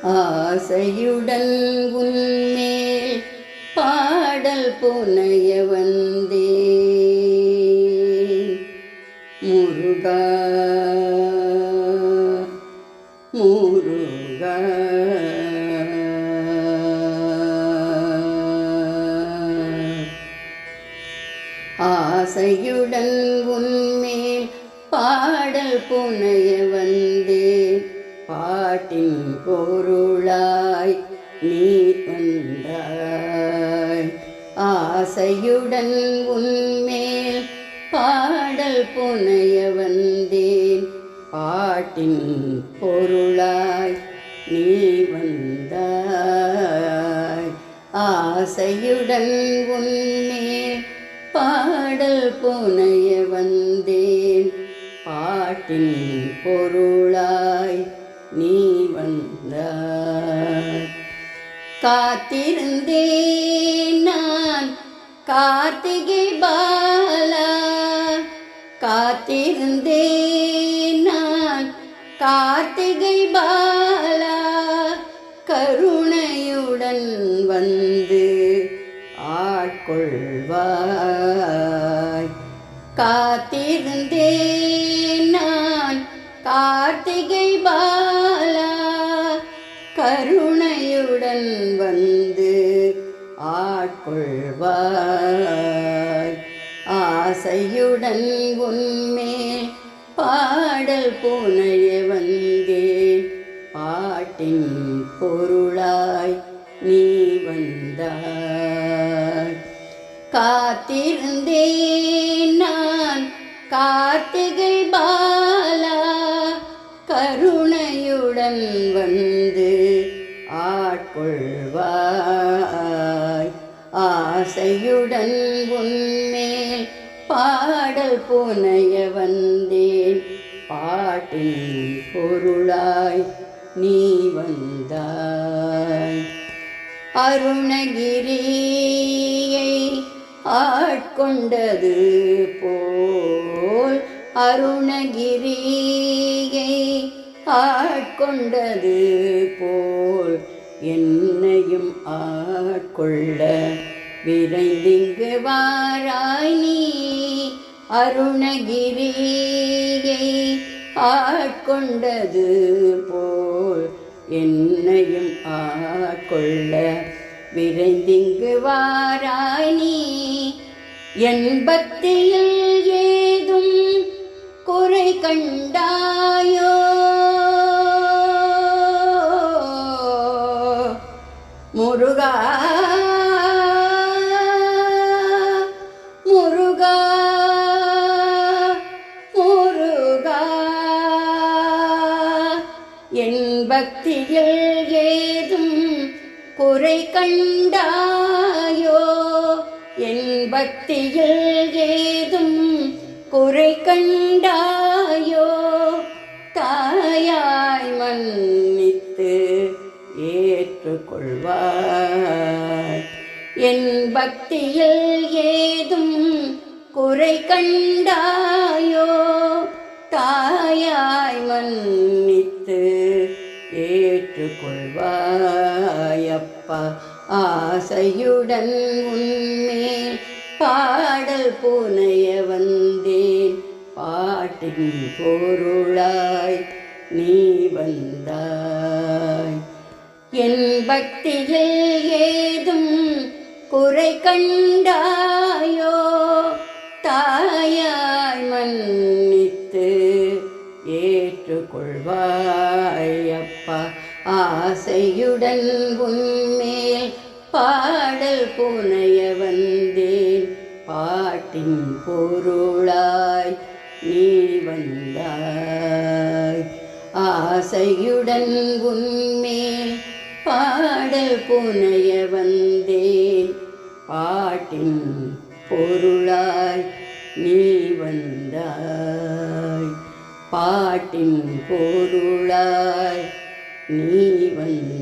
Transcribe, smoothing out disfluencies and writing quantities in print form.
ஆசையுடன் உன்மேல் பாடல் புனைய வந்தேன் முருகா முருகா. ஆசையுடன் உன்மேல் பாடல் புனைய வந்தேன் பாட்டின் பொருளாய் நீ வந்தாய். ஆசையுடன் உன்மேல் பாடல் புனைய வந்தேன் பாட்டின் பொருளாய் நீ வந்தாய். ஆசையுடன் உன்மேல் பாடல் புனைய வந்தேன் பாட்டின் பொருளாய் நீ வந்தாய். காத்திருந்தேன் நான் கார்த்திகை பாலா, காத்திருந்தேன் நான் கார்த்திகை பாலா, கருணையுடன் வந்து ஆட்கொள்வாய். காத்திருந்தேன் நான் கார்த்திகை பாலா, கருணையுடன் வந்து ஆட்கொள்வாய். ஆசையுடன் உன்மேல் பாடல் புனைய வந்தேன் பாட்டின் பொருளாய் நீ வந்தாய். காத்திருந்தேன் நான் கார்த்திகை பாலா, கருணையுடன் வந்து ஆட்கொள்வாய். ஆசையுடன் உன்மேல் பாடல் புனைய வந்தேன் பாட்டின் பொருளாய் நீ வந்தாய். அருணகிரியை ஆட்கொண்டது போல், அருணகிரியை ஆட்கொண்டது போல் என்னையும் ஆட்கொள்ள விரைந்திங்கு வாராய் நீ. அருணகிரியை ஆட்கொண்டது போல் என்னையும் ஆட்கொள்ள விரைந்திங்கு வாராய் நீ. என் பக்தியில் ஏதும் குறை கண்டாயோ முருகா முருகா முருகா. என் பக்தியில் ஏதும் குறை கண்டாயோ, என் பக்தியில் ஏதும் குறை கண்டாயோ, தாயாய் மன்னித்து ஏற்றுக்கொள்வாய். என் பக்தியில் ஏதும் குறை கண்டாயோ, தாயாய் மன்னித்து ஏற்றுக்கொள்வாய். அப்பா ஆசையுடன் உன்மேல் பாடல் புனைய வந்தேன் பாட்டின் பொருளாய் நீ வந்தாய். என் பக்தியில் ஏதும் குறை கண்டாயோ, தாயாய் மன்னித்து ஏற்றுக்கொள்வாய். அப்பா ஆசையுடன் உன்மேல் பாடல் புனைய வந்தேன் பாட்டின் பொருளாய் நீ வந்தாய். ஆசையுடன் உன்மேல் பாடல் புனைய வந்தேன் பாட்டின் பொருளாய் நீ வந்தாய். பாட்டின் பொருளாய் நீ வந்தாய்.